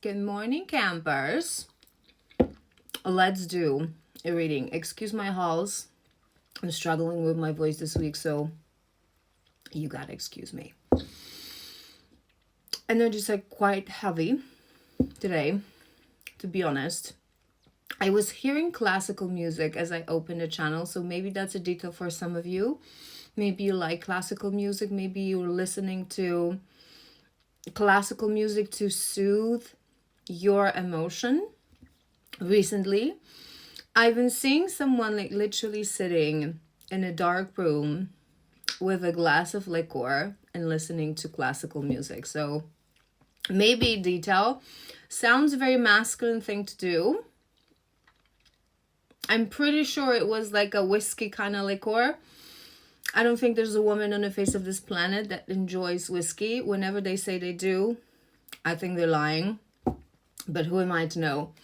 Good morning, campers. Let's do a reading. Excuse my halls. I'm struggling with my voice this week, so you gotta excuse me. Energies are quite heavy today, to be honest. I was hearing classical music as I opened the channel, so maybe that's a detail for some of you. Maybe you like classical music. Maybe you're listening to classical music to soothe your emotion. Recently, I've been seeing someone like literally sitting in a dark room with a glass of liquor and listening to classical music. So maybe detail sounds a very masculine thing to do. I'm pretty sure it was like a whiskey kind of liquor. I don't think there's a woman on the face of this planet that enjoys whiskey. Whenever they say they do, I think they're lying. But who am I to know?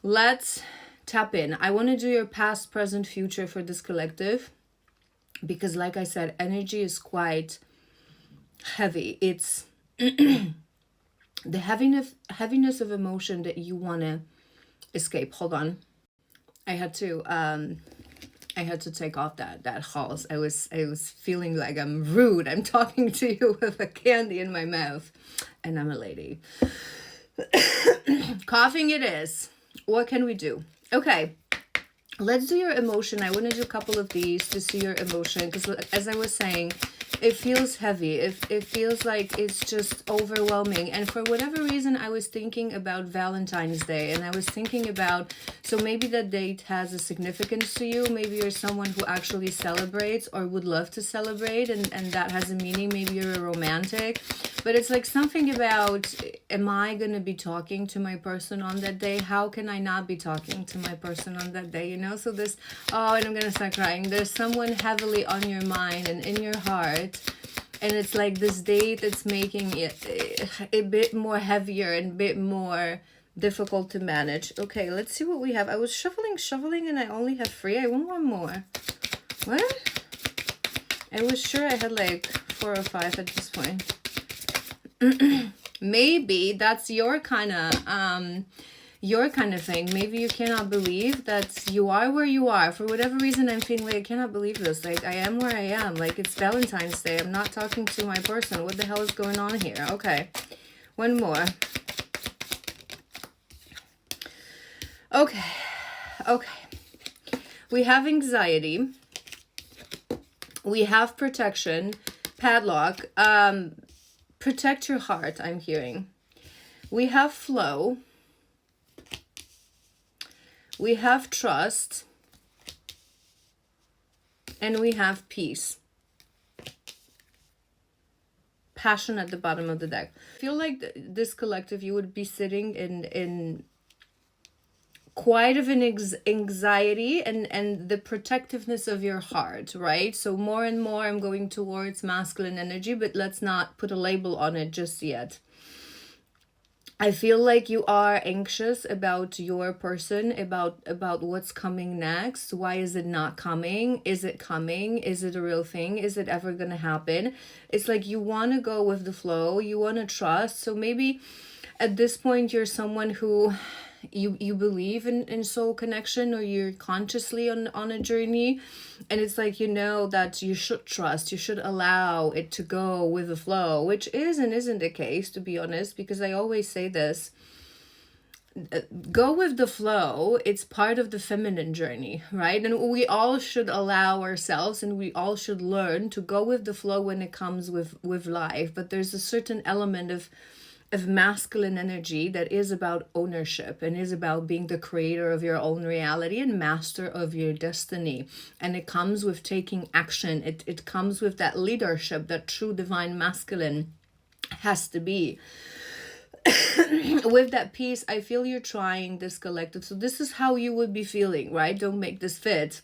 Let's tap in. I want to do your past, present, future for this collective. Because like I said, energy is quite heavy. It's the heaviness of emotion that you want to escape. Hold on. I had to take off that halls. I was feeling like I'm rude. I'm talking to you with a candy in my mouth, and I'm a lady. Coughing it is. What can we do? Okay, let's do your emotion. I want to do a couple of these to see your emotion, because as I was saying, it feels heavy. It feels like it's just overwhelming. And for whatever reason, I was thinking about Valentine's Day, and I was thinking about, so maybe that date has a significance to you. Maybe you're someone who actually celebrates or would love to celebrate, and that has a meaning. Maybe you're a romantic. But it's like something about, am I going to be talking to my person on that day? How can I not be talking to my person on that day? You know, so this, oh, and I'm going to start crying. There's someone heavily on your mind and in your heart. And it's like this date that's making it a bit more heavier and a bit more difficult to manage. Okay, let's see what we have. I was shuffling, and I only have 3. I want one more. What? I was sure I had like 4 or 5 at this point. Maybe that's your kind of thing. Maybe you cannot believe that you are where you are. For whatever reason, I'm feeling like I cannot believe this. Like, I am where I am. Like, it's Valentine's Day. I'm not talking to my person. What the hell is going on here? Okay, one more. Okay. We have anxiety. We have protection, padlock, protect your heart, I'm hearing. We have flow. We have trust. And we have peace. Passion at the bottom of the deck. I feel like this collective, you would be sitting in quite of an anxiety and the protectiveness of your heart, right? So more and more I'm going towards masculine energy, but let's not put a label on it just yet. I feel like you are anxious about your person, about what's coming next. Why is it not coming? Is it coming? Is it a real thing? Is it ever gonna happen? It's like you want to go with the flow. You want to trust. So maybe at this point you're someone who you believe in soul connection, or you're consciously on a journey, and it's like, you know, that you should trust, you should allow it to go with the flow, which is and isn't the case, to be honest, because I always say this, go with the flow. It's part of the feminine journey, right? And we all should allow ourselves, and we all should learn to go with the flow when it comes with life. But there's a certain element of masculine energy that is about ownership and is about being the creator of your own reality and master of your destiny. And it comes with taking action. It comes with that leadership that true divine masculine has to be. With that piece, I feel you're trying this collective. So this is how you would be feeling, right? Don't make this fit.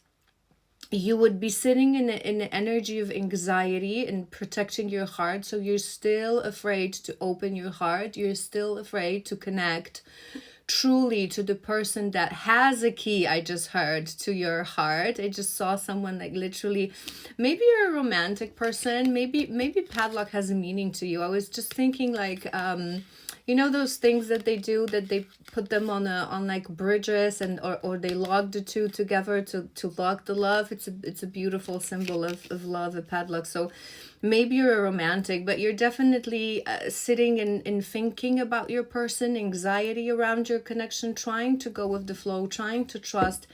You would be sitting in an energy of anxiety and protecting your heart. So you're still afraid to open your heart. You're still afraid to connect truly to the person that has a key. I just heard to your heart. I just saw someone like literally, maybe you're a romantic person. Maybe padlock has a meaning to you. I was just thinking like, you know those things that they do, that they put them on like bridges, and or they lock the two together to lock the love. It's a beautiful symbol of love, a padlock. So maybe you're a romantic, but you're definitely sitting and thinking about your person, anxiety around your connection, trying to go with the flow, trying to trust,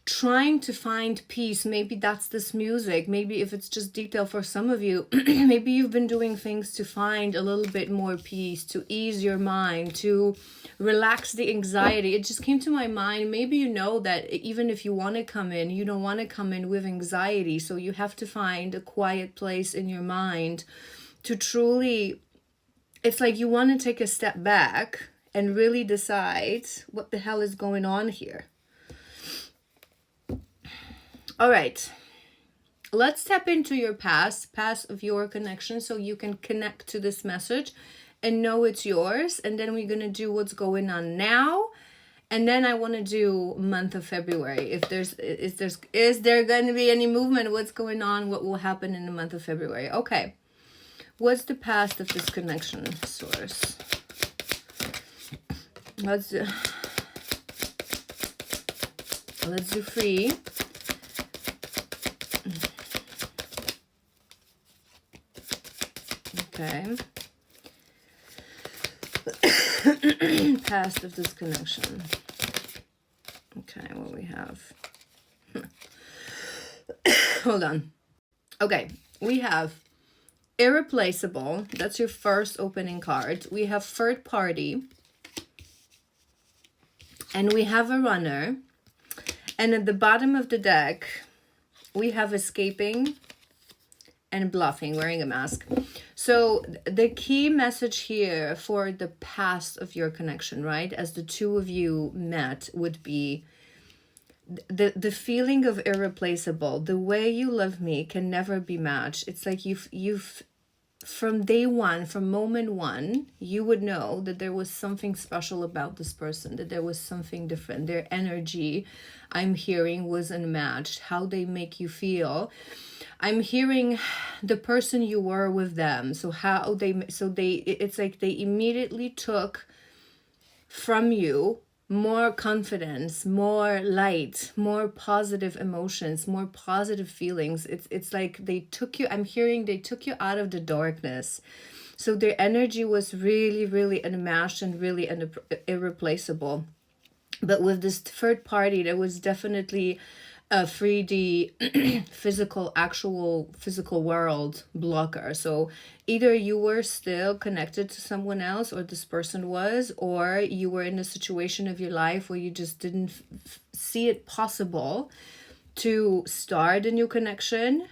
trying to find peace. Maybe that's this music. Maybe if it's just detail for some of you, maybe you've been doing things to find a little bit more peace, to ease your mind, to relax the anxiety. It just came to my mind. Maybe you know that even if you want to come in, you don't want to come in with anxiety. So you have to find a quiet place in your mind to truly, it's like you want to take a step back and really decide what the hell is going on here. All right, let's tap into your past of your connection, so you can connect to this message and know it's yours. And then we're going to do what's going on now. And then I want to do month of February. If is there going to be any movement? What's going on? What will happen in the month of February? Okay. What's the past of this connection, source? Let's do 3. Okay. Past of this connection. Okay, what we have. Hold on. Okay, we have irreplaceable. That's your first opening card. We have third party. And we have a runner. And at the bottom of the deck, we have escaping and bluffing, wearing a mask. So the key message here for the past of your connection, right, as the two of you met, would be the feeling of irreplaceable. The way you love me can never be matched. It's like you've from day one, from moment one, you would know that there was something special about this person, that there was something different. Their energy, I'm hearing, was unmatched. How they make you feel, I'm hearing the person you were with them. So it's like they immediately took from you more confidence, more light, more positive emotions, more positive feelings. It's like they took you, I'm hearing they took you out of the darkness. So their energy was really, really unmatched and really irreplaceable. But with this third party, there was definitely a 3D physical world blocker. So either you were still connected to someone else, or this person was, or you were in a situation of your life where you just didn't see it possible to start a new connection.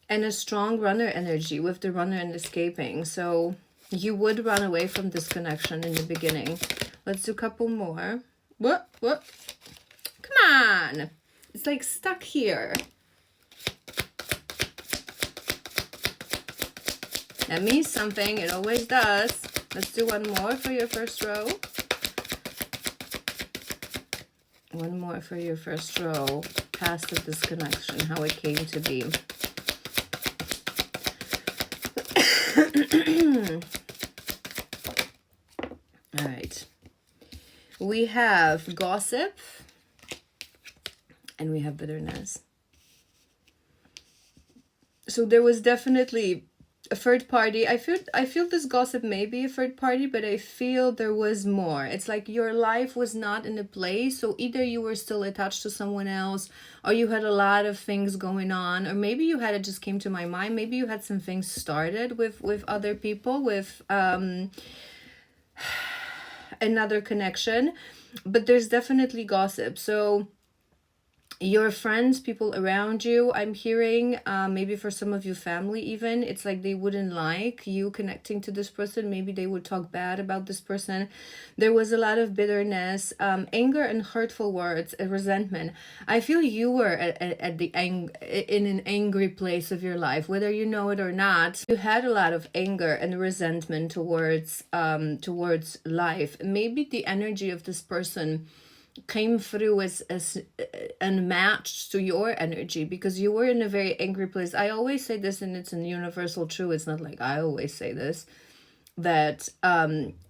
And a strong runner energy with the runner and escaping. So you would run away from this connection in the beginning. Let's do a couple more. What? Come on. It's like stuck here. That means something. It always does. Let's do one more for your first row. One more for your first row. Past of this connection, how it came to be. All right. We have gossip. And we have bitterness. So there was definitely a third party. I feel this gossip may be a third party, but I feel there was more. It's like your life was not in a place. So either you were still attached to someone else, or you had a lot of things going on, or maybe you had, it just came to my mind, maybe you had some things started with other people, with another connection. But there's definitely gossip. So your friends, people around you, I'm hearing, maybe for some of you family even, it's like they wouldn't like you connecting to this person. Maybe they would talk bad about this person. There was a lot of bitterness, anger and hurtful words, resentment. I feel you were in an angry place of your life, whether you know it or not. You had a lot of anger and resentment towards life. Maybe the energy of this person came through as unmatched to your energy, because you were in a very angry place. I always say this, and it's a universal truth. It's not like I always say this. that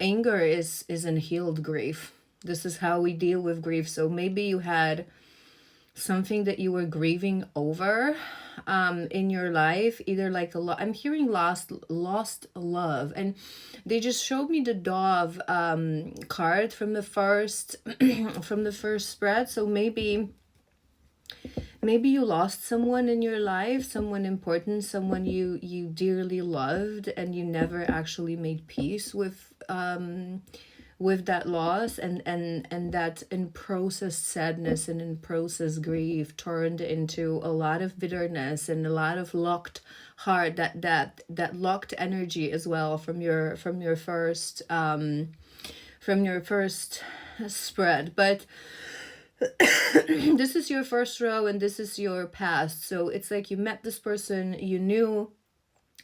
anger is unhealed grief. This is how we deal with grief. So maybe you had something that you were grieving over in your life, either like a lot. I'm hearing lost love, and they just showed me the Dove card from the first from the first spread. So maybe you lost someone in your life, someone important, someone you dearly loved, and you never actually made peace with that loss, and that in process sadness and in process grief turned into a lot of bitterness and a lot of locked heart, that locked energy as well from your first spread. But this is your first row and this is your past. So it's like you met this person, you knew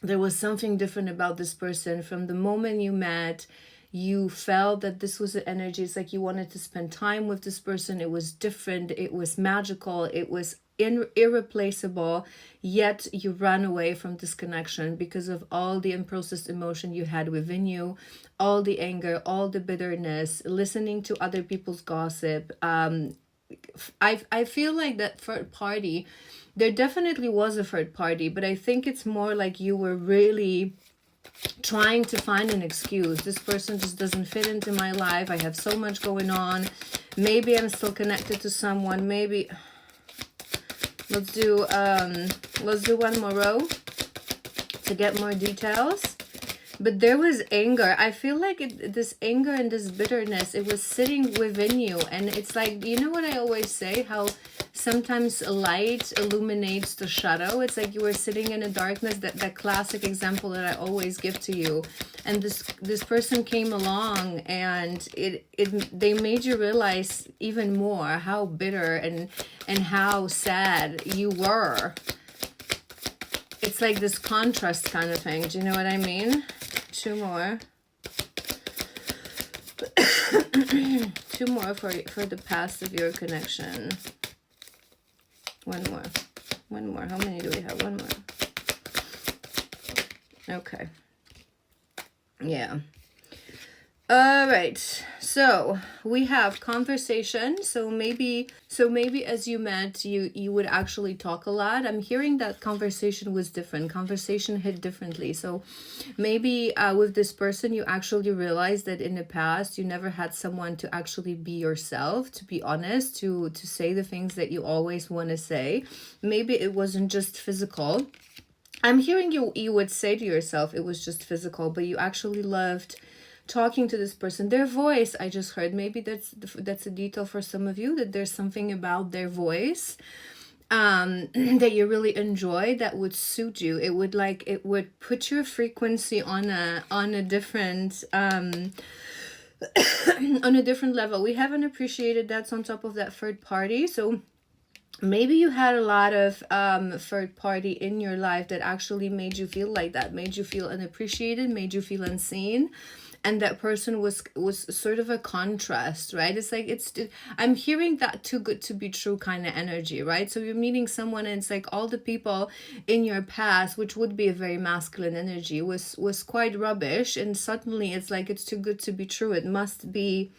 there was something different about this person from the moment you met. You felt that this was an energy. It's like you wanted to spend time with this person. It was different. It was magical. It was irreplaceable. Yet you ran away from this connection because of all the unprocessed emotion you had within you, all the anger, all the bitterness, listening to other people's gossip. I feel like that third party, there definitely was a third party, but I think it's more like you were really trying to find an excuse. This person just doesn't fit into my life. I have so much going on. Maybe I'm still connected to someone. Maybe let's do one more row to get more details. But there was anger. I feel like this anger and this bitterness, it was sitting within you. And it's like, you know what I always say, how sometimes light illuminates the shadow. It's like you were sitting in a darkness, that classic example that I always give to you. And this person came along and they made you realize even more how bitter and how sad you were. It's like this contrast kind of thing. Do you know what I mean? Two more. Two more for the past of your connection. One more. How many do we have? One more. Okay. Yeah. All right. So we have conversation. So maybe as you met, you would actually talk a lot. I'm hearing that conversation was different. Conversation hit differently. So maybe with this person, you actually realized that in the past, you never had someone to actually be yourself, to be honest, to say the things that you always want to say. Maybe it wasn't just physical. I'm hearing you would say to yourself it was just physical, but you actually loved talking to this person. Their voice, I just heard, maybe that's a detail for some of you, that there's something about their voice that you really enjoy, that would suit you. It would put your frequency on a different on a different level. We haven't appreciated that's on top of that third party. So maybe you had a lot of third party in your life that actually made you feel like that, made you feel unappreciated, made you feel unseen. And that person was sort of a contrast, right? It's like, I'm hearing that too good to be true kind of energy, right? So you're meeting someone and it's like all the people in your past, which would be a very masculine energy, was quite rubbish. And suddenly it's like, it's too good to be true. It must be.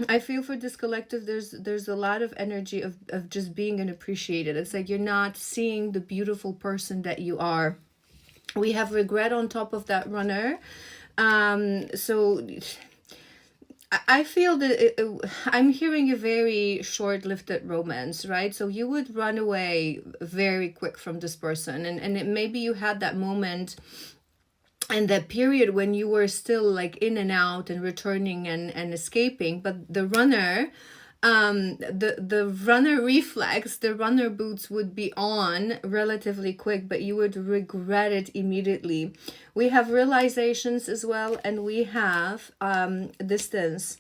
I feel for this collective, there's a lot of energy of just being unappreciated. It's like you're not seeing the beautiful person that you are. We have regret on top of that runner. So I feel that I'm hearing a very short-lived romance, right? So you would run away very quick from this person. And maybe you had that moment and that period when you were still like in and out and returning and escaping. But the runner, the runner reflex, the runner boots would be on relatively quick, but you would regret it immediately. We have realizations as well, and we have distance.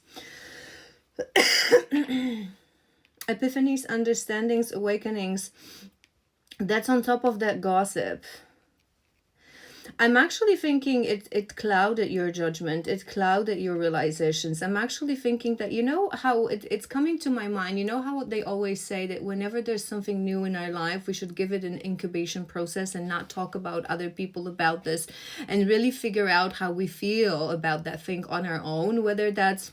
Epiphanies, understandings, awakenings. That's on top of that gossip. I'm actually thinking it clouded your judgment. It clouded your realizations. I'm actually thinking that, you know, how it's coming to my mind. You know how they always say that whenever there's something new in our life, we should give it an incubation process and not talk about other people about this, and really figure out how we feel about that thing on our own, whether that's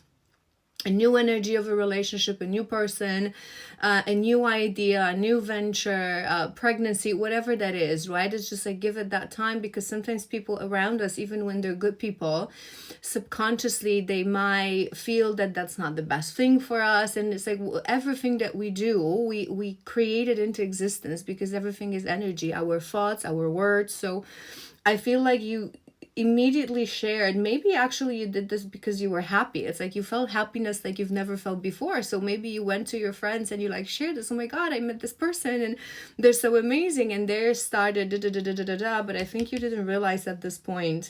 a new energy of a relationship, a new person, a new idea, a new venture, pregnancy, whatever that is, right? It's just like give it that time, because sometimes people around us, even when they're good people, subconsciously they might feel that that's not the best thing for us. And it's like everything that we do, we create it into existence, because everything is energy, our thoughts, our words. So I feel like you immediately shared, maybe actually you did this because you were happy. It's like you felt happiness like you've never felt before. So maybe you went to your friends and you like shared this, oh my god, I met this person and they're so amazing, and they started da, da, da, da, da, da, da. But I think you didn't realize at this point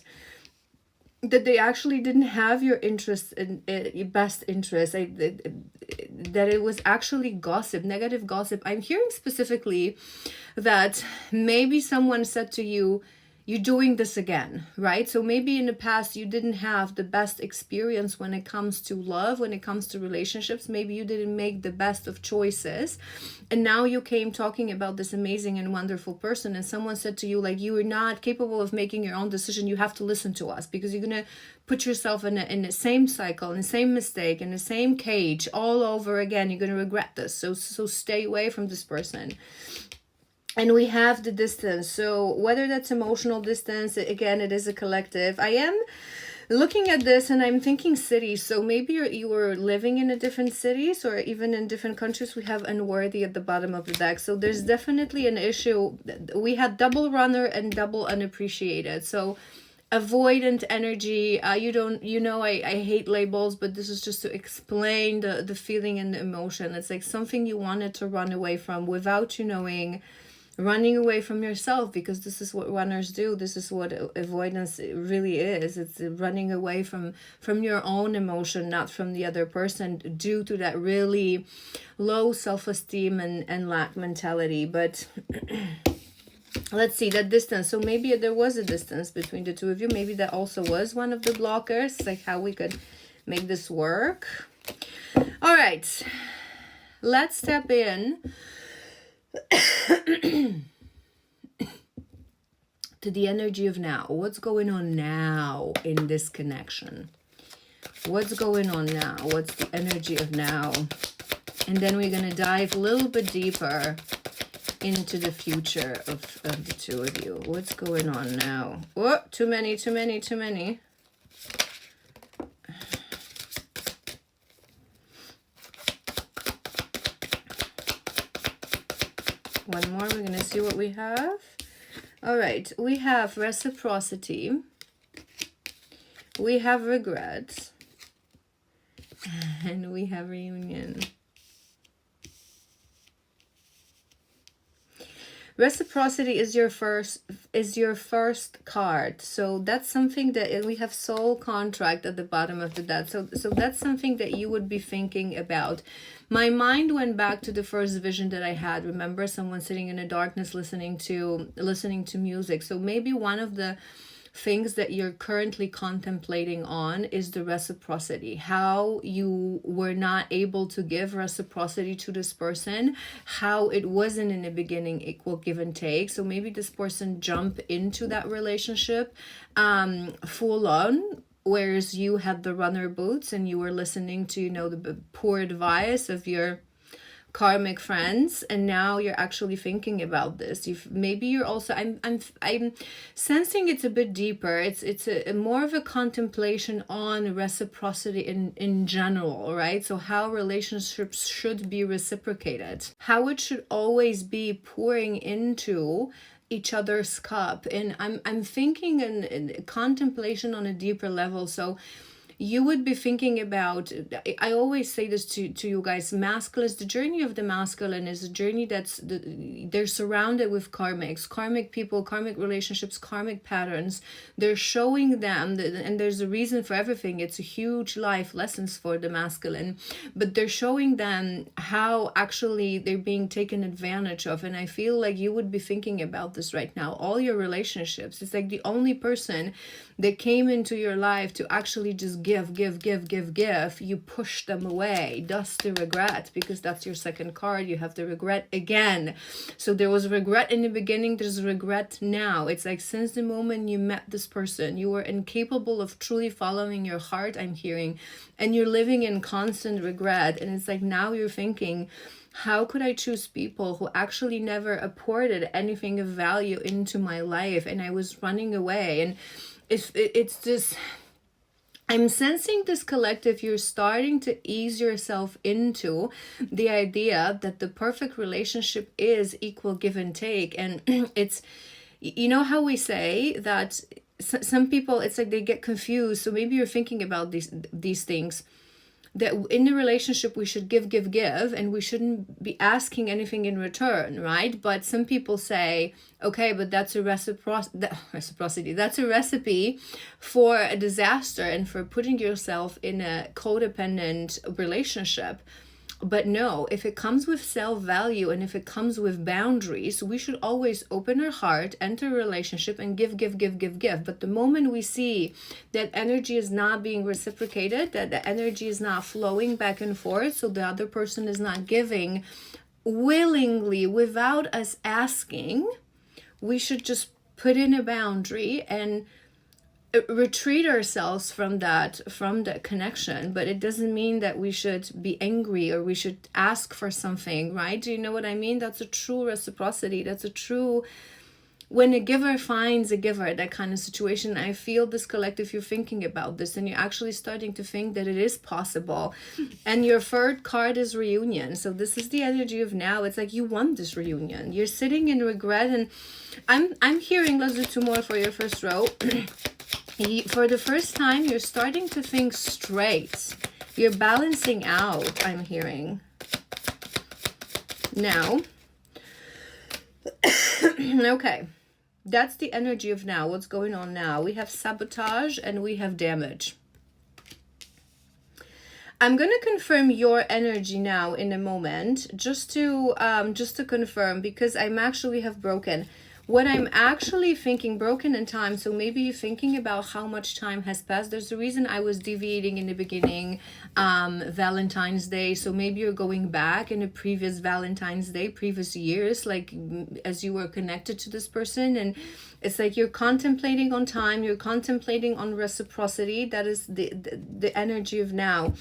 that they actually didn't have your interest in your best interest. That it was actually gossip, negative gossip. I'm hearing specifically that maybe someone said to you, you're doing this again, right? So maybe in the past you didn't have the best experience when it comes to love, when it comes to relationships. Maybe you didn't make the best of choices. And now you came talking about this amazing and wonderful person, and someone said to you, like, you are not capable of making your own decision. You have to listen to us, because you're going to put yourself in the same cycle, in the same mistake, in the same cage all over again. You're going to regret this. So stay away from this person. And we have the distance. So whether that's emotional distance, again, it is a collective. I am looking at this and I'm thinking cities. So maybe you were living in a different cities or even in different countries. We have unworthy at the bottom of the deck. So there's definitely an issue. We had double runner and double unappreciated. So avoidant energy. I hate labels, but this is just to explain the feeling and the emotion. It's like something you wanted to run away from without you knowing. Running away from yourself, because this is what runners do. This is what avoidance really is. It's running away from your own emotion, not from the other person, due to that really low self-esteem and lack mentality. But let's see that distance. So maybe there was a distance between the two of you. Maybe that also was one of the blockers, like how we could make this work. All right, let's step in to the energy of now. What's going on now in this connection? What's going on now? What's the energy of now? And then we're going to dive a little bit deeper into the future of the two of you. What's going on now? Oh, too many. One more, we're going to see what we have. All right, we have reciprocity. We have regret. And we have reunion. Reciprocity is your first card. So that's something that we have soul contract at the bottom of the deck. So that's something that you would be thinking about. My mind went back to the first vision that I had. Remember, someone sitting in the darkness listening to music. So maybe one of the things that you're currently contemplating on is the reciprocity, how you were not able to give reciprocity to this person, how it wasn't in the beginning equal give and take. So maybe this person jumped into that relationship full on, whereas you had the runner boots and you were listening to, the poor advice of your karmic friends, and now you're actually thinking about this. You're also, I'm sensing it's a bit deeper. It's a more of a contemplation on reciprocity in general, right? So how relationships should be reciprocated, how it should always be pouring into each other's cup. And I'm thinking in contemplation on a deeper level. So you would be thinking about, I always say this to you guys, masculine, the journey of the masculine is a journey they're surrounded with karmic people, karmic relationships, karmic patterns. They're showing them and there's a reason for everything. It's a huge life lessons for the masculine, but they're showing them how actually they're being taken advantage of. And I feel like you would be thinking about this right now. All your relationships, it's like the only person that came into your life to actually just give, you push them away. Thus the regret, because that's your second card. You have the regret again. So there was regret in the beginning, there's regret now. It's like since the moment you met this person, you were incapable of truly following your heart, I'm hearing, and you're living in constant regret. And it's like now you're thinking, how could I choose people who actually never apported anything of value into my life, and I was running away? And it's just, I'm sensing this collective, you're starting to ease yourself into the idea that the perfect relationship is equal give and take. And it's, you know how we say that some people, it's like they get confused. So maybe you're thinking about these things, that in the relationship we should give, and we shouldn't be asking anything in return, right? But some people say, okay, but that's a reciprocity. That's a recipe for a disaster and for putting yourself in a codependent relationship. But no, if it comes with self-value and if it comes with boundaries, we should always open our heart, enter a relationship and give. But the moment we see that energy is not being reciprocated, that the energy is not flowing back and forth, so the other person is not giving willingly without us asking, we should just put in a boundary and retreat ourselves from that connection. But it doesn't mean that we should be angry or we should ask for something, right? Do you know what I mean? That's a true reciprocity. That's a true, when a giver finds a giver, that kind of situation. I feel this collective, you're thinking about this and you're actually starting to think that it is possible. And your third card is reunion. So this is the energy of now. It's like you want this reunion. You're sitting in regret, and I'm hearing, let's do two more for your first row. For the first time, you're starting to think straight. You're balancing out, I'm hearing. Now, okay, that's the energy of now. What's going on now? We have sabotage and we have damage. I'm going to confirm your energy now in a moment, just to confirm, because I'm actually have broken. What I'm actually thinking, broken in time, so maybe you're thinking about how much time has passed. There's a reason I was deviating in the beginning, Valentine's Day. So maybe you're going back in a previous Valentine's Day, previous years, like as you were connected to this person. And it's like you're contemplating on time, you're contemplating on reciprocity. That is the energy of now.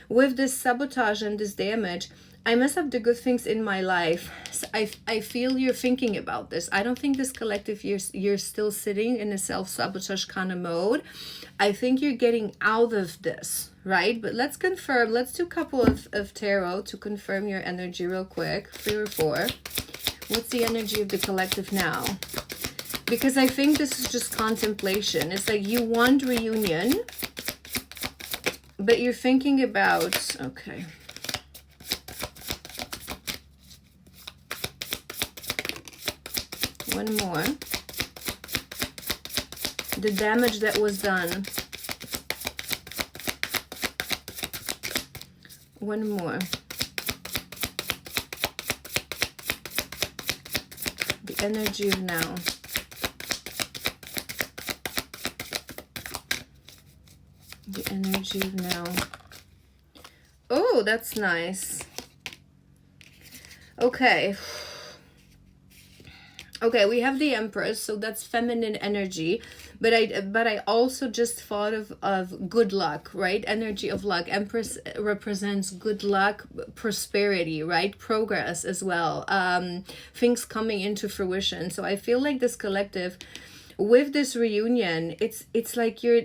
With this sabotage and this damage, I must have the good things in my life. So I feel you're thinking about this. I don't think this collective, you're still sitting in a self-sabotage kind of mode. I think you're getting out of this, right? But let's confirm. Let's do a couple of tarot to confirm your energy real quick. 3 or 4. What's the energy of the collective now? Because I think this is just contemplation. It's like you want reunion, but you're thinking about, okay. One more. The damage that was done. One more. The energy of now. The energy of now. Oh, that's nice. Okay. Okay, we have the Empress, so that's feminine energy, but I also just thought of good luck, right? Energy of luck. Empress represents good luck, prosperity, right? Progress as well. Things coming into fruition. So I feel like this collective, with this reunion, it's like you're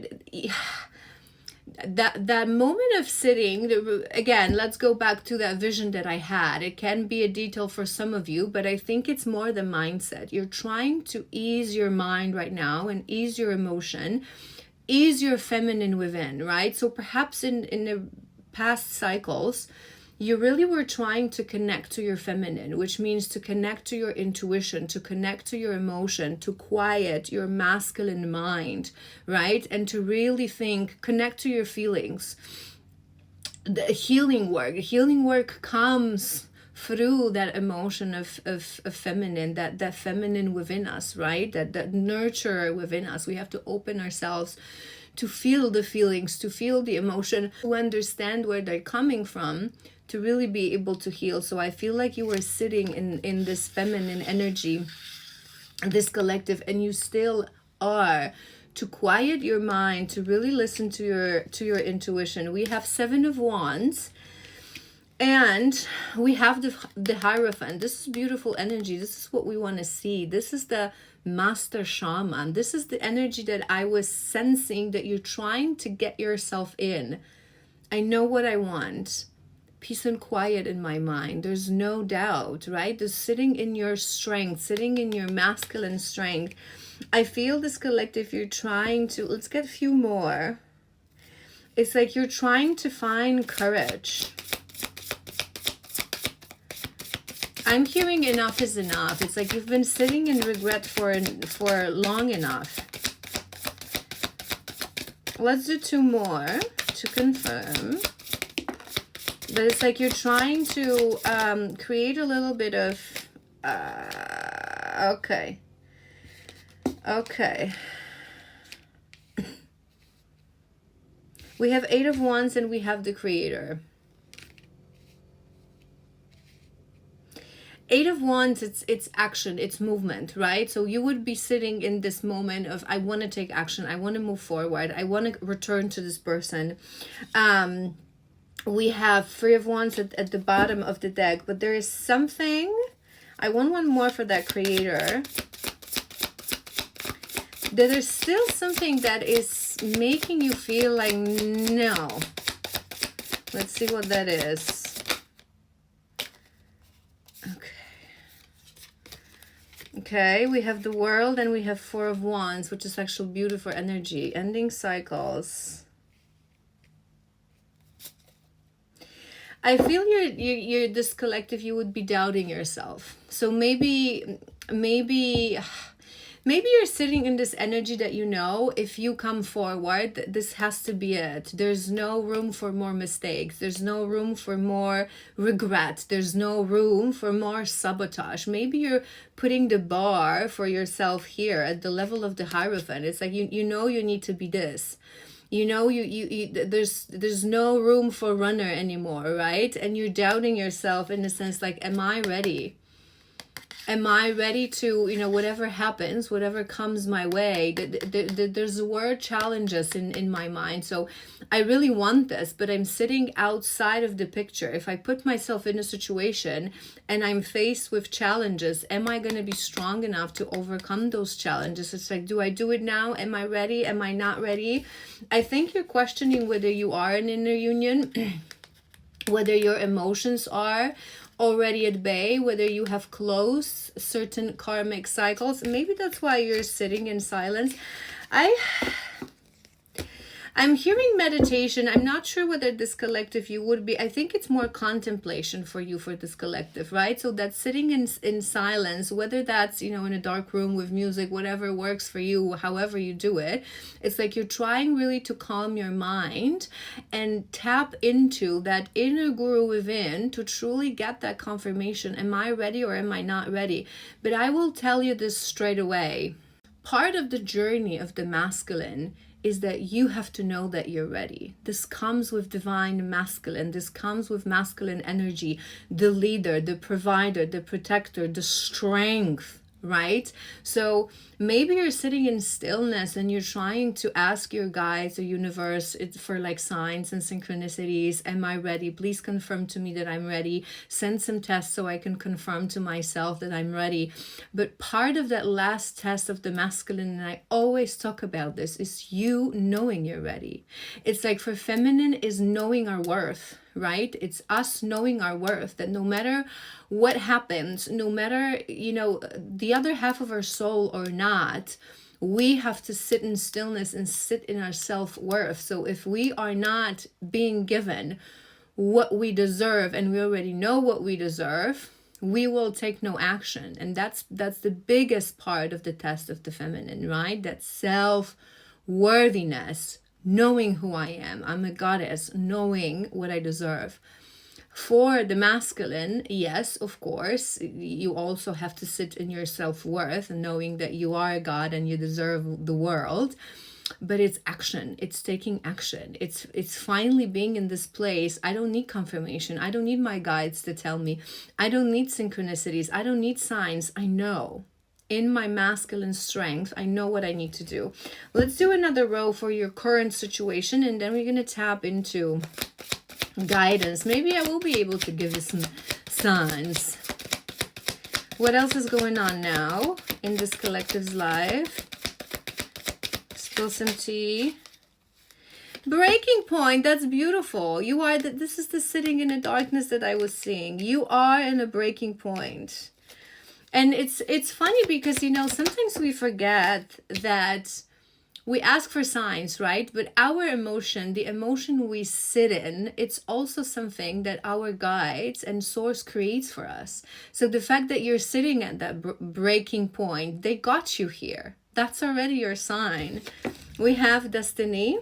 that moment of sitting, again, let's go back to that vision that I had. It can be a detail for some of you, but I think it's more the mindset. You're trying to ease your mind right now and ease your emotion is your feminine within, right? So perhaps in the past cycles, you really were trying to connect to your feminine, which means to connect to your intuition, to connect to your emotion, to quiet your masculine mind, right? And to really connect to your feelings. The healing work comes through that emotion of feminine, that feminine within us, right? That nurture within us. We have to open ourselves to feel the feelings, to feel the emotion, to understand where they're coming from, to really be able to heal. So I feel like you were sitting in this feminine energy, this collective, and you still are, to quiet your mind, to really listen to your intuition. We have 7 of Wands, and we have the Hierophant. This is beautiful energy. This is what we want to see. This is the master shaman. This is the energy that I was sensing that you're trying to get yourself in. I know what I want. Peace and quiet in my mind. There's no doubt, right? Just sitting in your strength, sitting in your masculine strength. I feel this collective, you're trying to, let's get a few more. It's like you're trying to find courage. I'm hearing enough is enough. It's like you've been sitting in regret for long enough. Let's do 2 more to confirm. But it's like you're trying to create a little bit of... Okay. We have 8 of Wands and we have the Creator. 8 of Wands, it's action, it's movement, right? So you would be sitting in this moment of, I want to take action, I want to move forward, I want to return to this person. We have 3 of Wands at the bottom of the deck, but there is something, I want one more for that Creator. There's still something that is making you feel like, no. Let's see what that is. Okay, we have the World and we have 4 of Wands, which is actual beautiful energy. Ending cycles. I feel you're this collective, you would be doubting yourself. So maybe you're sitting in this energy that, you know, if you come forward, this has to be it. There's no room for more mistakes. There's no room for more regret. There's no room for more sabotage. Maybe you're putting the bar for yourself here at the level of the Hierophant. It's like, you know, you need to be this. You know, there's no room for runner anymore, right? And you're doubting yourself in the sense like, am I ready? Am I ready to, you know, whatever happens, whatever comes my way? There's the word challenges in my mind. So I really want this, but I'm sitting outside of the picture. If I put myself in a situation and I'm faced with challenges, am I going to be strong enough to overcome those challenges? It's like, do I do it now? Am I ready? Am I not ready? I think you're questioning whether you are in inner union, whether your emotions are already at bay, whether you have closed certain karmic cycles. Maybe that's why you're sitting in silence. I'm hearing meditation. I'm not sure whether this collective you would be. I think it's more contemplation for you for this collective, right? So that's sitting in silence, whether that's, you know, in a dark room with music, whatever works for you, however you do it. It's like you're trying really to calm your mind and tap into that inner guru within to truly get that confirmation. Am I ready or am I not ready? But I will tell you this straight away. Part of the journey of the masculine is that you have to know that you're ready. This comes with divine masculine. This comes with masculine energy, the leader, the provider, the protector, the strength, right? So maybe you're sitting in stillness and you're trying to ask your guides, the universe, for like signs and synchronicities. Am I ready? Please confirm to me that I'm ready. Send some tests so I can confirm to myself that I'm ready. But part of that last test of the masculine, and I always talk about this, is you knowing you're ready. It's like for feminine is knowing our worth, right? It's us knowing our worth, that no matter what happens, no matter, you know, the other half of our soul or not, We have to sit in stillness and sit in our self-worth. So if we are not being given what we deserve, and we already know what we deserve, we will take no action. And that's the biggest part of the test of the feminine, right? That self-worthiness, knowing who I am. I'm a goddess, knowing what I deserve. For the masculine, yes, of course, you also have to sit in your self-worth and knowing that you are a god and you deserve the world. But it's action. It's taking action. It's finally being in this place. I don't need confirmation. I don't need my guides to tell me. I don't need synchronicities. I don't need signs. I know. In my masculine strength, I know what I need to do. Let's do another row for your current situation, and then we're going to tap into guidance. Maybe I will be able to give you some signs. What else is going on now in this collective's life? Spill some tea. Breaking point. That's beautiful. You are this is the sitting in the darkness that I was seeing. You are in a breaking point. And it's funny because, you know, sometimes we forget that we ask for signs, right? But our emotion, the emotion we sit in, it's also something that our guides and source creates for us. So the fact that you're sitting at that breaking point, they got you here. That's already your sign. We have destiny.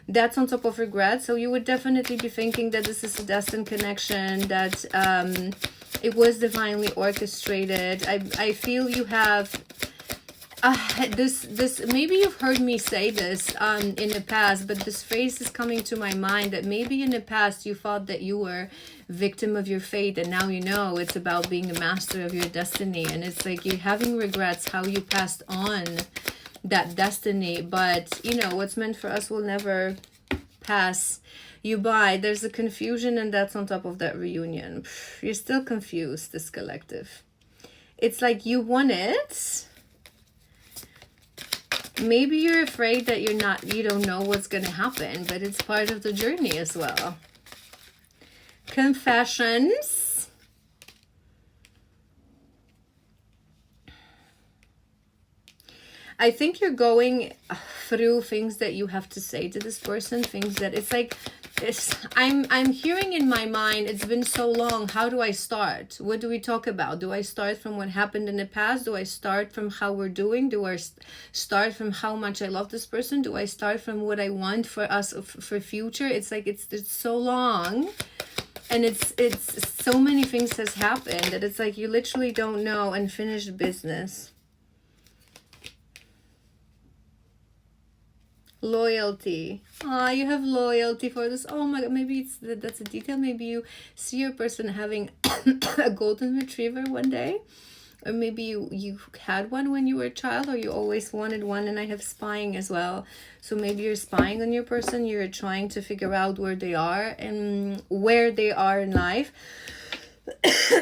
That's on top of regret. So you would definitely be thinking that this is a destined connection, that it was divinely orchestrated. I feel you have this maybe you've heard me say this in the past, but this phrase is coming to my mind, that maybe in the past you thought that you were victim of your fate, and now you know it's about being a master of your destiny. And it's like you're having regrets how you passed on that destiny, but you know what's meant for us will never pass you by. There's a confusion, and that's on top of that reunion. You're still confused, this collective. It's like you want it. Maybe you're afraid that you don't know what's going to happen, but it's part of the journey as well. Confessions. I think you're going through things that you have to say to this person, things that it's like, I'm hearing in my mind, it's been so long, how do I start? What do we talk about? Do I start from what happened in the past? Do I start from how we're doing? Do I start from how much I love this person? Do I start from what I want for us for future? It's like it's so long, and it's so many things has happened that it's like you literally don't know. Unfinished business. Loyalty. Ah, you have loyalty for this. Oh my god, maybe that's a detail. Maybe you see your person having a golden retriever one day, or maybe you had one when you were a child, or you always wanted one. And I have spying as well, so maybe you're spying on your person. You're trying to figure out where they are and where they are in life.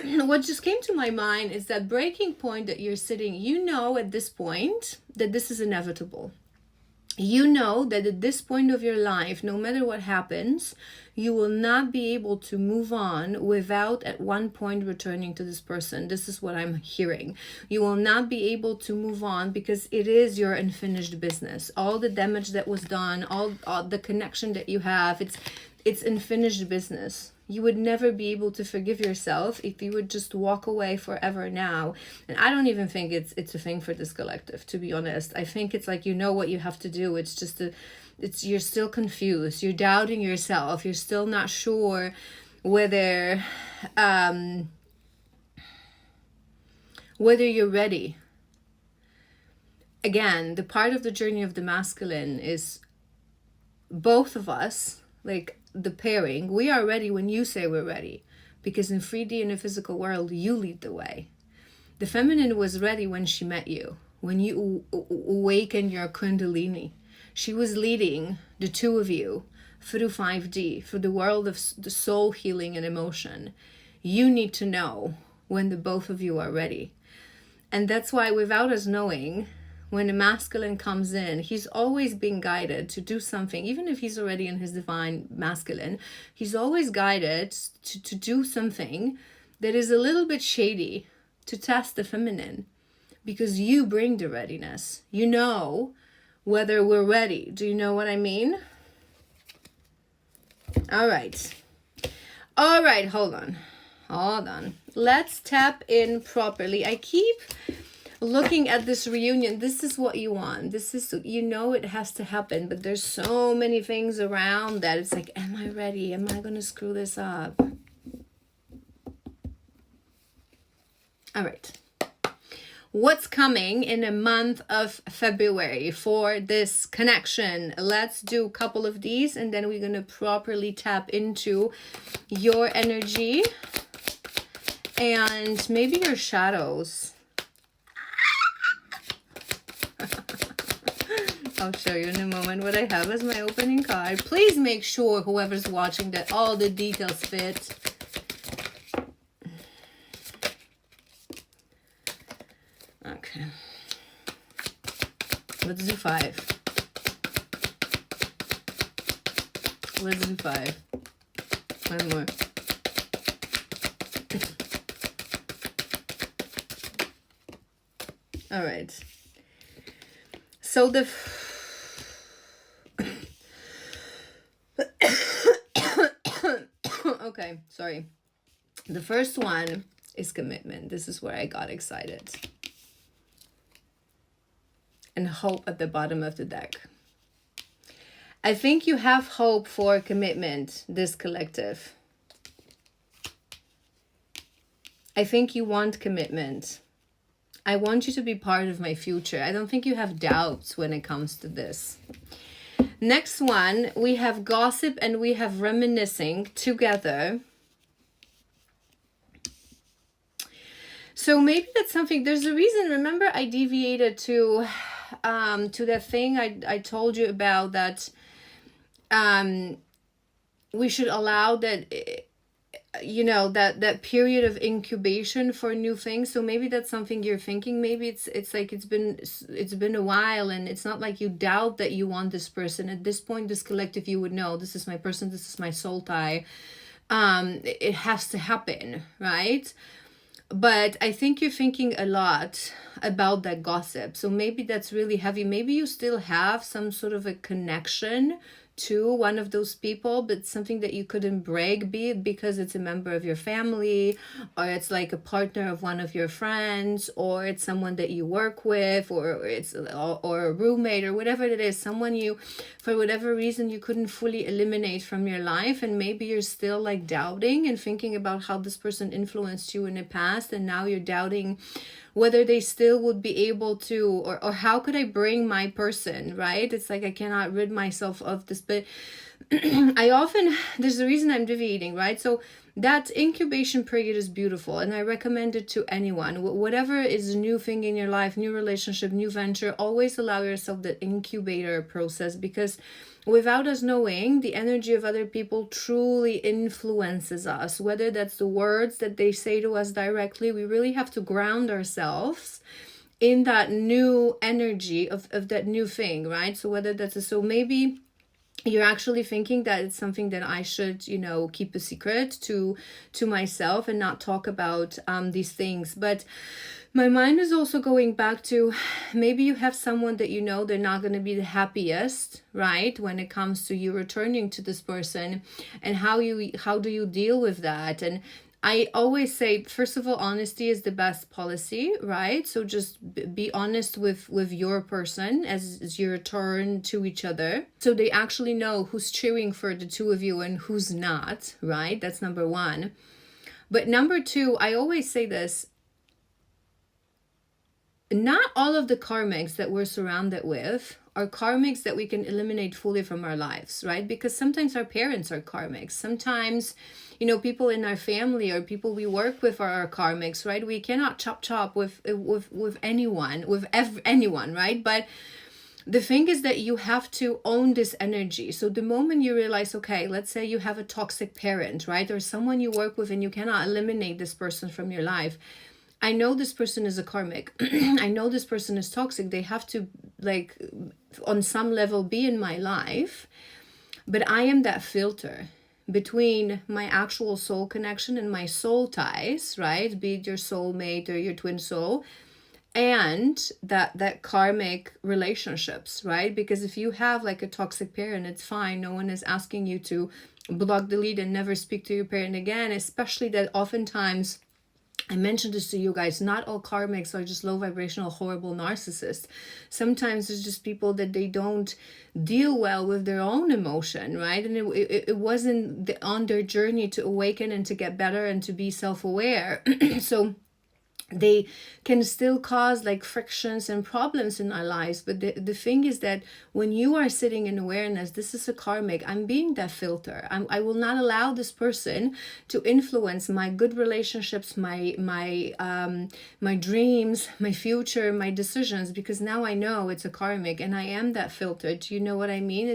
What just came to my mind is that breaking point that you're sitting, you know at this point that this is inevitable. You know that at this point of your life, no matter what happens, you will not be able to move on without at one point returning to this person. This is what I'm hearing. You will not be able to move on because it is your unfinished business. All the damage that was done, all the connection that you have, it's unfinished business. You would never be able to forgive yourself if you would just walk away forever now. And I don't even think it's a thing for this collective, to be honest. I think it's like, you know what you have to do. It's just you're still confused. You're doubting yourself. You're still not sure whether you're ready. Again, the part of the journey of the masculine is both of us, like the pairing, we are ready when you say we're ready, because in 3D in the physical world you lead the way. The feminine was ready when she met you, when you awakened your kundalini. She was leading the two of you through 5D, through the world of the soul healing and emotion. You need to know when the both of you are ready. And that's why, without us knowing, when the masculine comes in, he's always being guided to do something. Even if he's already in his divine masculine, he's always guided to do something that is a little bit shady, to test the feminine. because you bring the readiness. You know whether we're ready. Do you know what I mean? All right. All right, hold on. Hold on. Let's tap in properly. I keep looking at this reunion. This is what you want. This is, you know, it has to happen, but there's so many things around that. It's like, am I ready? Am I going to screw this up? All right. What's coming in the month of February for this connection? Let's do a couple of these and then we're going to properly tap into your energy and maybe your shadows. I'll show you in a moment what I have as my opening card. Please make sure, whoever's watching, that all the details fit. Okay. Let's do 5. Let's do 5. One more. All right. So the okay, sorry. The first one is commitment. This is where I got excited. And hope at the bottom of the deck. I think you have hope for commitment, this collective. I think you want commitment. I want you to be part of my future. I don't think you have doubts when it comes to this. Next one, we have gossip and we have reminiscing together. So maybe that's something, there's a reason. Remember, I deviated to that thing I told you about, that we should allow that, you know, that period of incubation for new things. So maybe that's something you're thinking. Maybe it's like it's been a while, and it's not like you doubt that you want this person. At this point, this collective, you would know, this is my person, this is my soul tie. It has to happen, right? But I think you're thinking a lot about that gossip. So maybe that's really heavy. Maybe you still have some sort of a connection to one of those people, but something that you couldn't break, be it because it's a member of your family, or it's like a partner of one of your friends, or it's someone that you work with, or it's or a roommate, or whatever it is, someone you, for whatever reason, you couldn't fully eliminate from your life. And maybe you're still like doubting and thinking about how this person influenced you in the past, and now you're doubting whether they still would be able to, or how could I bring my person, right? It's like I cannot rid myself of this. But I often, there's a reason I'm deviating, right? So that incubation period is beautiful, and I recommend it to anyone. Whatever is a new thing in your life, new relationship, new venture, always allow yourself the incubator process, because without us knowing, the energy of other people truly influences us. Whether that's the words that they say to us directly, we really have to ground ourselves in that new energy of that new thing, right? So whether that's so maybe you're actually thinking that it's something that I should, you know, keep a secret to myself and not talk about these things. But my mind is also going back to, maybe you have someone that you know they're not going to be the happiest, right, when it comes to you returning to this person, and how do you deal with that? And I always say, first of all, honesty is the best policy, right? So just be honest with your person as you return to each other, so they actually know who's cheering for the two of you and who's not, right? That's number one. But number two, I always say this, not all of the karmics that we're surrounded with are karmics that we can eliminate fully from our lives, right? Because sometimes our parents are karmics. Sometimes, you know, people in our family or people we work with are our karmics, right? We cannot chop with anyone, right? But the thing is that you have to own this energy. So the moment you realize, okay, let's say you have a toxic parent, right? Or someone you work with and you cannot eliminate this person from your life. I know this person is a karmic. I know this person is toxic. They have to, like, on some level be in my life. But I am that filter between my actual soul connection and my soul ties, right? Be it your soulmate or your twin soul. and that karmic relationships, right? Because if you have like a toxic parent, it's fine, no one is asking you to block, delete, and never speak to your parent again. Especially that oftentimes, I mentioned this to you guys, not all karmics are just low vibrational horrible narcissists. Sometimes it's just people that they don't deal well with their own emotion, right? And it wasn't on their journey to awaken and to get better and to be self-aware. So they can still cause like frictions and problems in our lives. But the thing is that when you are sitting in awareness, this is a karmic, I'm being that filter. I will not allow this person to influence my good relationships, my dreams, my future, my decisions, because now I know it's a karmic and I am that filter. Do you know what I mean?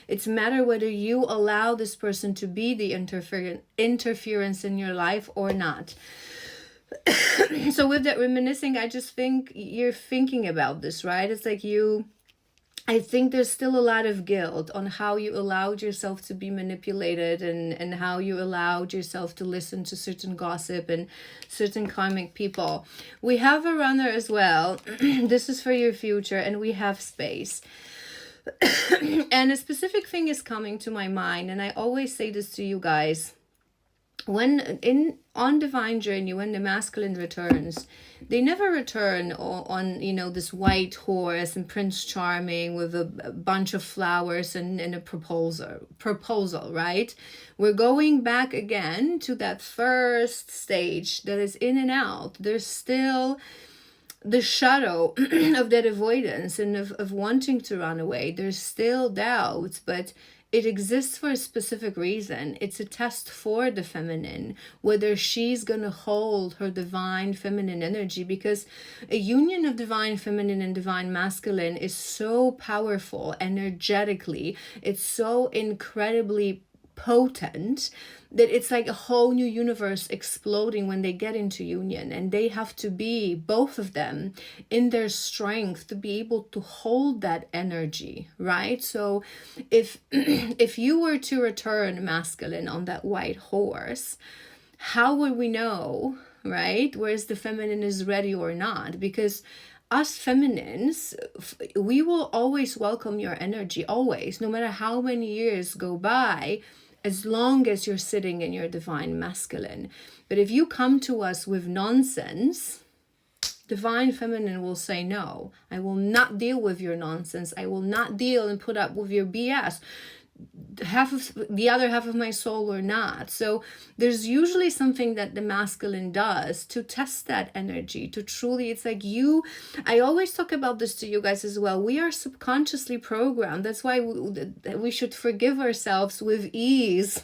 It's matter whether you allow this person to be the interference in your life or not. So with that reminiscing, I just think you're thinking about this, right? It's like I think there's still a lot of guilt on how you allowed yourself to be manipulated and how you allowed yourself to listen to certain gossip and certain karmic people. We have a runner as well. This is for your future, and we have space. And a specific thing is coming to my mind, and I always say this to you guys. When on divine journey, when the masculine returns, they never return on this white horse and Prince Charming with a bunch of flowers and a proposal, right? We're going back again to that first stage that is in and out. There's still the shadow of that avoidance and of wanting to run away. There's still doubts, but it exists for a specific reason. It's a test for the feminine, whether she's going to hold her divine feminine energy, because a union of divine feminine and divine masculine is so powerful energetically. It's so incredibly potent that it's like a whole new universe exploding when they get into union, and they have to be, both of them, in their strength to be able to hold that energy, right? So if if you were to return masculine on that white horse, how would we know, right, whereas the feminine is ready or not? Because us feminines, we will always welcome your energy, always, no matter how many years go by, as long as you're sitting in your divine masculine. But if you come to us with nonsense, divine feminine will say, no, I will not deal with your nonsense. I will not deal and put up with your BS. The other half of my soul or not. So there's usually something that the masculine does to test that energy, to truly, it's like I always talk about this to you guys as well. We are subconsciously programmed. That's why we should forgive ourselves with ease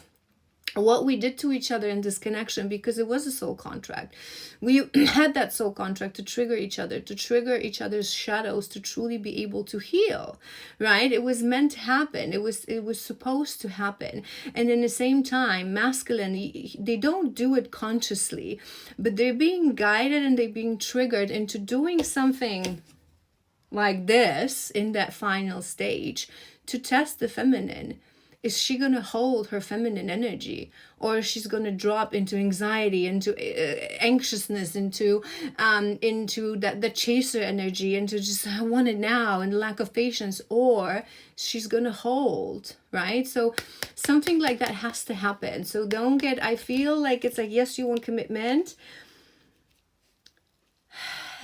what we did to each other in this connection, because it was a soul contract. We had that soul contract to trigger each other, to trigger each other's shadows, to truly be able to heal, right? It was meant to happen. It was supposed to happen. And in the same time, masculine, they don't do it consciously, but they're being guided and they're being triggered into doing something like this in that final stage to test the feminine. Is she going to hold her feminine energy, or she's going to drop into anxiety, into anxiousness, into the chaser energy, into just I want it now and lack of patience, or she's going to hold, right? So something like that has to happen. So I feel like it's like, yes, you want commitment,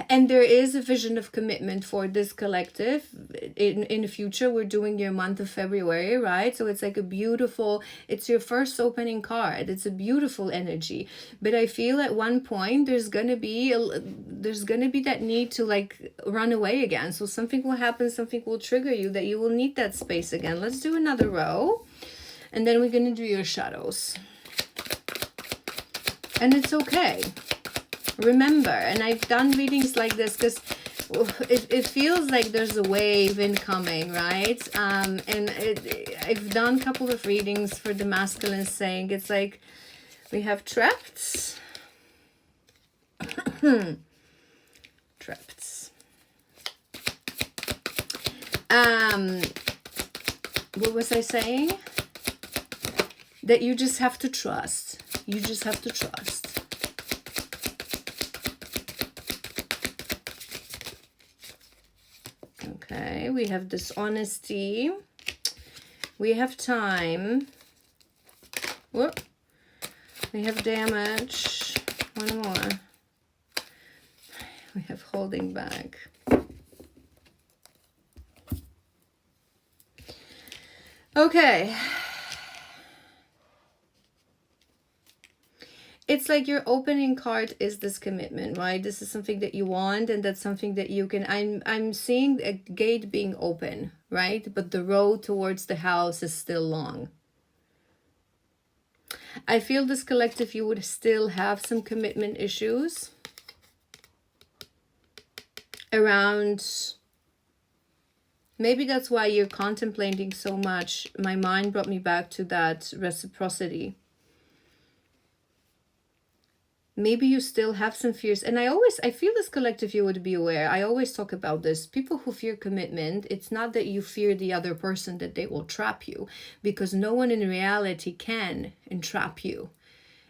and there is a vision of commitment for this collective in the future. We're doing your month of February, right? So it's like it's your first opening card. It's a beautiful energy. But I feel at one point there's gonna be that need to like run away again. So something will happen, something will trigger you that you will need that space again. Let's do another row, and then we're gonna do your shadows. And it's okay. Remember, and I've done readings like this because it feels like there's a wave incoming, right? I've done a couple of readings for the masculine saying it's like we have trapped. Trapped. What was I saying? That you just have to trust. You just have to trust. Okay, we have dishonesty. We have time. Whoop. We have damage. One more. We have holding back. Okay. It's like your opening card is this commitment, right? This is something that you want, and that's something that you can, I'm seeing a gate being open, right? But the road towards the house is still long. I feel this collective, you would still have some commitment issues around, maybe that's why you're contemplating so much. My mind brought me back to that reciprocity. Maybe you still have some fears. And I feel this collective, you would be aware. I always talk about this. People who fear commitment, it's not that you fear the other person that they will trap you, because no one in reality can entrap you.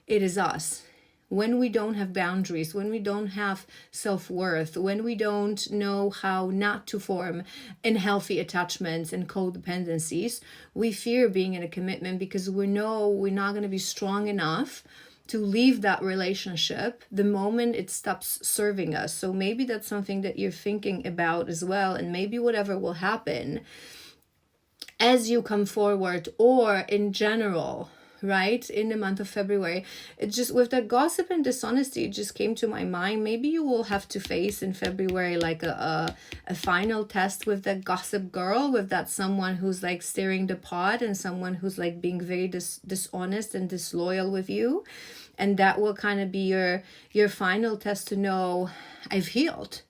It is us. When we don't have boundaries, when we don't have self-worth, when we don't know how not to form unhealthy attachments and codependencies, we fear being in a commitment because we know we're not going to be strong enough to leave that relationship the moment it stops serving us. So maybe that's something that you're thinking about as well. And maybe whatever will happen as you come forward, or in general, right, in the month of February, it just, with that gossip and dishonesty, it just came to my mind. Maybe you will have to face in February like a final test with that gossip girl, with that someone who's like stirring the pot, and someone who's like being very dishonest and disloyal with you. And that will kind of be your final test to know, I've healed.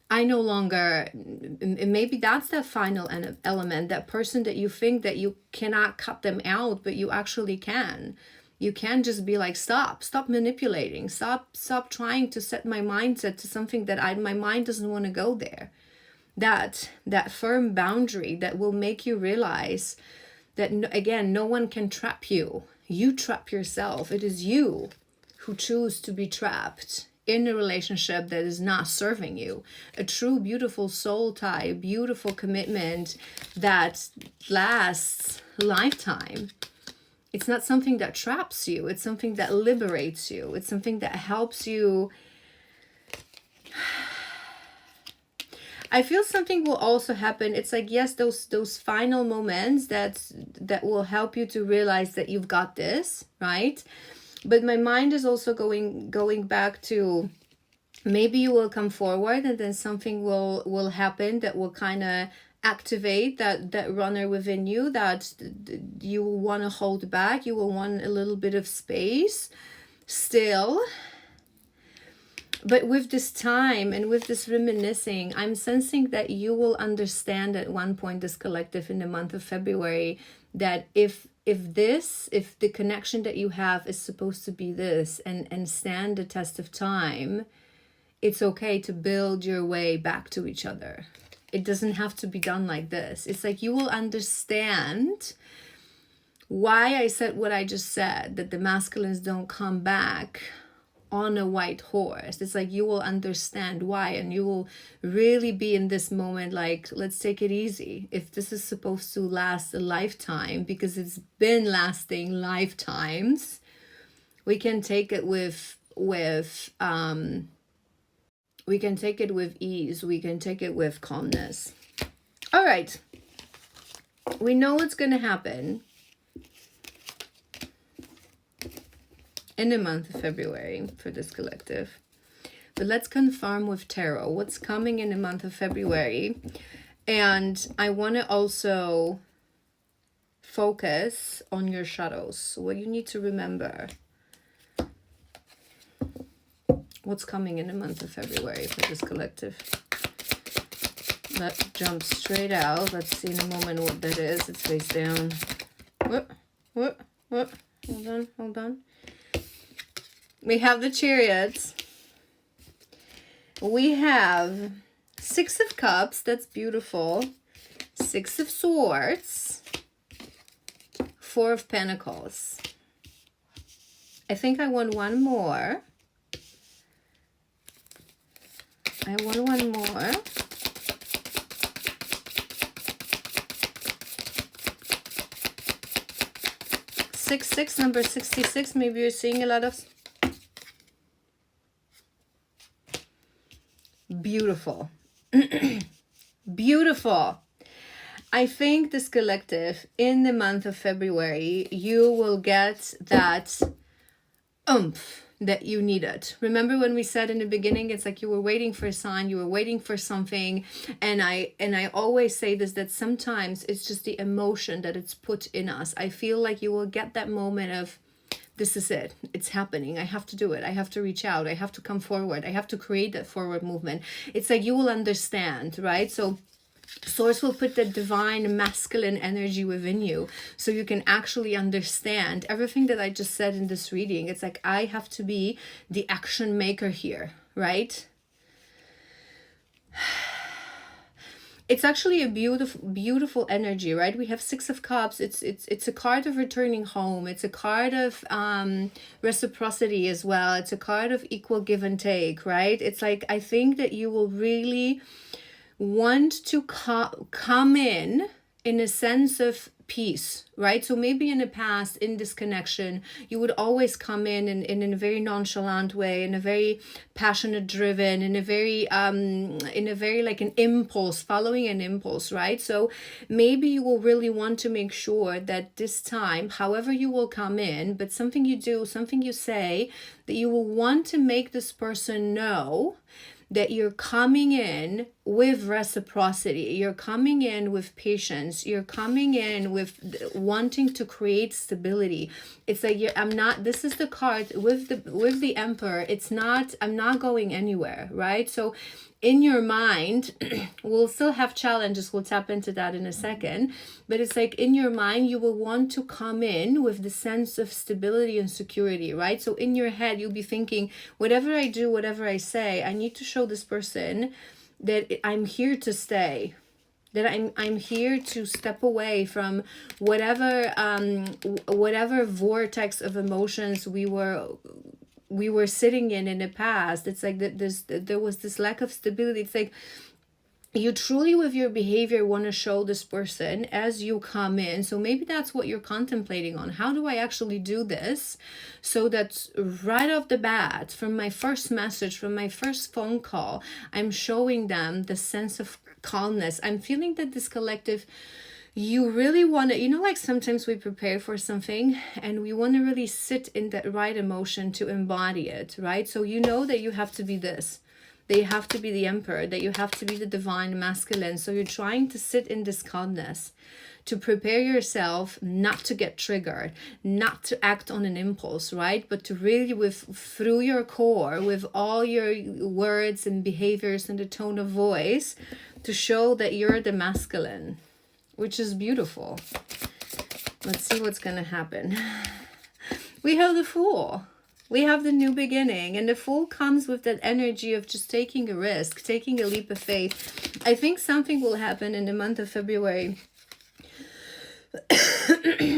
I no longer, maybe that's that final element, that person that you think that you cannot cut them out, but you actually can. You can just be like, stop manipulating, stop trying to set my mindset to something that my mind doesn't want to go there. That firm boundary that will make you realize that, again, no one can trap you. You trap yourself. It is you who choose to be trapped in a relationship that is not serving you. A true, beautiful soul tie, a beautiful commitment that lasts a lifetime. It's not something that traps you. It's something that liberates you. It's something that helps you. I feel something will also happen. It's like, yes, those final moments that will help you to realize that you've got this, right? But my mind is also going back to, maybe you will come forward and then something will happen that will kind of activate that runner within you, that you will want to hold back. You will want a little bit of space still. But with this time and with this reminiscing, I'm sensing that you will understand at one point, this collective, in the month of February, that if the connection that you have is supposed to be this and stand the test of time, it's okay to build your way back to each other. It doesn't have to be done like this. It's like you will understand why I said what I just said, that the masculines don't come back on a white horse. It's like you will understand why, and you will really be in this moment like, let's take it easy. If this is supposed to last a lifetime, because it's been lasting lifetimes, we can take it with we can take it with ease. We can take it with calmness. All right. We know what's going to happen in the month of February for this collective. But let's confirm with tarot what's coming in the month of February. And I want to also focus on your shadows. What you need to remember. What's coming in the month of February for this collective. Let's jump straight out. Let's see in a moment what that is. It's face down. What? Hold on. We have the Chariots. We have Six of Cups. That's beautiful. Six of Swords. Four of Pentacles. I think I want one more. 666, number 66. Maybe you're seeing a lot of... Beautiful. Beautiful. I think this collective, in the month of February, you will get that oomph that you needed. Remember when we said in the beginning, it's like you were waiting for a sign, you were waiting for something. And I always say this, that sometimes it's just the emotion that it's put in us. I feel like you will get that moment of, this is it. It's happening. I have to do it. I have to reach out. I have to come forward. I have to create that forward movement. It's like you will understand, right? So Source will put the divine masculine energy within you so you can actually understand everything that I just said in this reading. It's like I have to be the action maker here, right? It's actually a beautiful energy, right? We have Six of Cups. It's a card of returning home. It's a card of reciprocity as well. It's a card of equal give and take, right? It's like I think that you will really want to come in a sense of peace, right? So maybe in the past, in this connection, you would always come in a very nonchalant way, in a very passionate driven, in a very like an impulse, following an impulse, right? So maybe you will really want to make sure that this time, however you will come in, but something you do, something you say, that you will want to make this person know that you're coming in with reciprocity, you're coming in with patience, you're coming in with wanting to create stability. It's like this is the card with the Emperor. It's not, I'm not going anywhere, right? So in your mind, we'll still have challenges. We'll tap into that in a second. But it's like in your mind, you will want to come in with the sense of stability and security, right? So in your head, you'll be thinking, whatever I do, whatever I say, I need to show this person that I'm here to stay, that I'm here to step away from whatever vortex of emotions we were sitting in the past. It's like that there was this lack of stability. It's like you truly with your behavior want to show this person as you come in. So maybe that's what you're contemplating on. How do I actually do this so that right off the bat, from my first message, from my first phone call, I'm showing them the sense of calmness. I'm feeling that this collective, you really want to, like sometimes we prepare for something and we want to really sit in that right emotion to embody it, right? So you know that you have to be this, that you have to be the Emperor, that you have to be the divine masculine. So you're trying to sit in this calmness, to prepare yourself not to get triggered, not to act on an impulse, right? But to really through your core, with all your words and behaviors and the tone of voice, to show that you're the masculine, which is beautiful. Let's see what's going to happen. We have the Fool. We have the new beginning, and the Fool comes with that energy of just taking a risk, taking a leap of faith. I think something will happen in the month of February.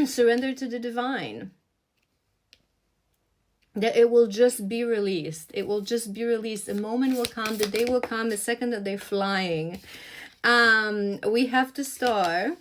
Surrender to the divine. That it will just be released. It will just be released. A moment will come, the day will come, the second that they're flying. We have the Star.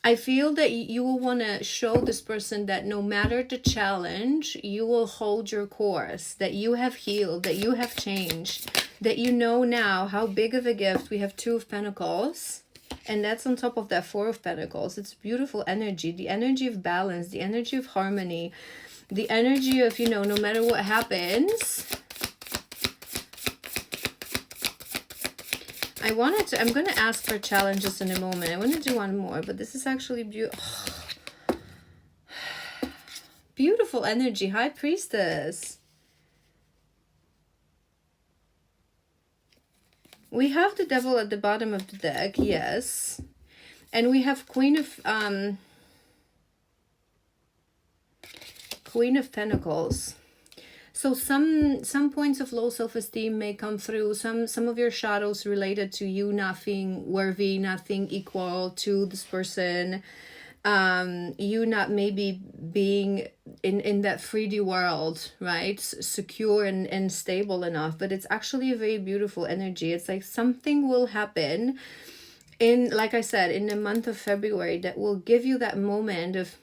I feel that you will want to show this person that no matter the challenge, you will hold your course, that you have healed, that you have changed, that you know now how big of a gift. We have Two of Pentacles, and that's on top of that Four of Pentacles. It's beautiful energy, the energy of balance, the energy of harmony, the energy of, no matter what happens. I'm going to ask for challenges in a moment. I want to do one more, but this is actually beautiful energy. High Priestess. We have the Devil at the bottom of the deck, yes. And we have Queen of Pentacles. So some points of low self-esteem may come through. Some of your shadows related to you not feeling worthy, not feeling equal to this person. You not maybe being in that 3D world, right? Secure and stable enough. But it's actually a very beautiful energy. It's like something will happen in, like I said, in the month of February, that will give you that moment of,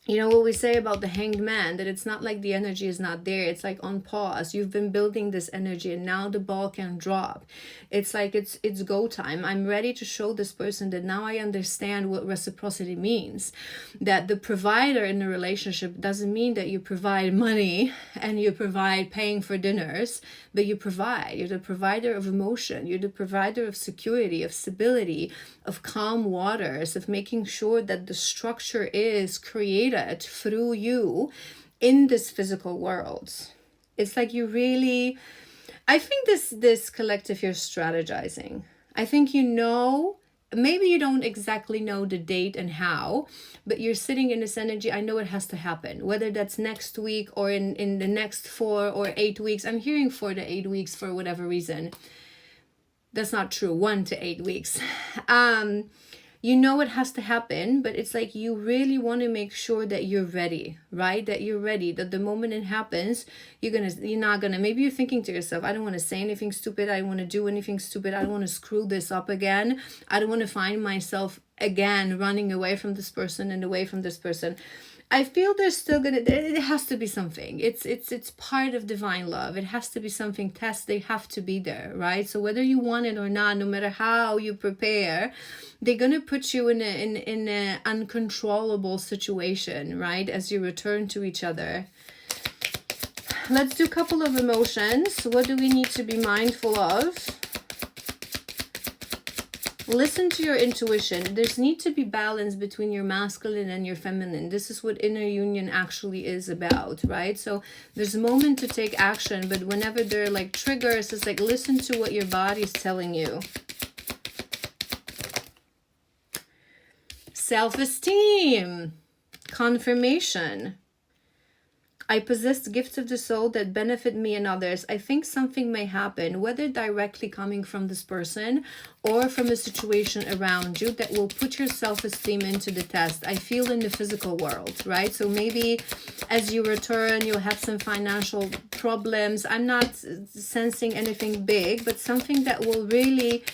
you know what we say about the Hanged Man, that it's not like the energy is not there. It's like on pause. You've been building this energy and now the ball can drop. It's like it's go time. I'm ready to show this person that now I understand what reciprocity means. That the provider in a relationship doesn't mean that you provide money and you provide paying for dinners, but you provide. You're the provider of emotion. You're the provider of security, of stability, of calm waters, of making sure that the structure is created through you in this physical world. It's like you really, I think this collective, you're strategizing. I think you know, maybe you don't exactly know the date and how, but you're sitting in this energy. I know it has to happen, whether that's next week or in the next 4 or 8 weeks. I'm hearing 4 to 8 weeks for whatever reason. That's not true. 1 to 8 weeks. You know it has to happen, but it's like you really want to make sure that you're ready, right? That you're ready, that the moment it happens, you're not gonna, maybe you're thinking to yourself, I don't want to say anything stupid. I don't want to do anything stupid. I don't want to screw this up again. I don't want to find myself again running away from this person and away from this person. I feel there's still it has to be something. It's part of divine love. It has to be something. Tests, they have to be there, right? So whether you want it or not, no matter how you prepare, they're gonna put you in a uncontrollable situation, right? As you return to each other. Let's do a couple of emotions. What do we need to be mindful of? Listen to your intuition. There's need to be balance between your masculine and your feminine. This is what inner union actually is about, right? So there's a moment to take action, but whenever there are like triggers, it's like listen to what your body's telling you. Self-esteem. Confirmation. I possess gifts of the soul that benefit me and others. I think something may happen, whether directly coming from this person or from a situation around you, that will put your self-esteem into the test. I feel in the physical world, right? So maybe as you return, you'll have some financial problems. I'm not sensing anything big, but something that will really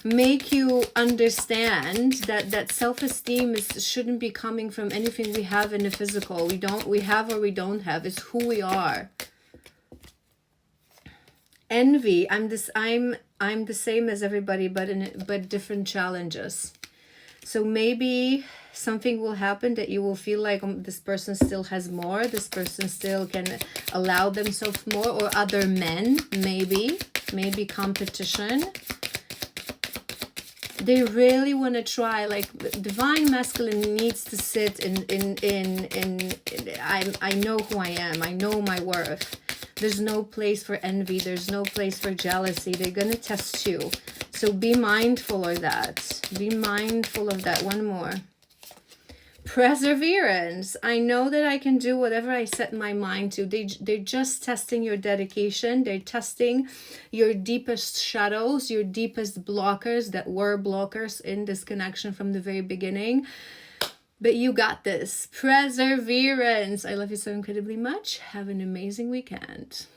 make you understand that self-esteem shouldn't be coming from anything we have in the physical. We have or we don't have. It's who we are. Envy. I'm the same as everybody, but different challenges. So maybe something will happen that you will feel like this person still has more. This person still can allow themselves more, or other men, maybe competition. They really want to try, like divine masculine needs to sit in I know who I am. I know my worth. There's no place for envy. There's no place for jealousy. They're going to test you. So be mindful of that. Be mindful of that. One more. Perseverance. I know that I can do whatever I set my mind to. They're just testing your dedication. They're testing your deepest shadows, your deepest blockers that were blockers in this connection from the very beginning. But you got this. Perseverance. I love you so incredibly much. Have an amazing weekend.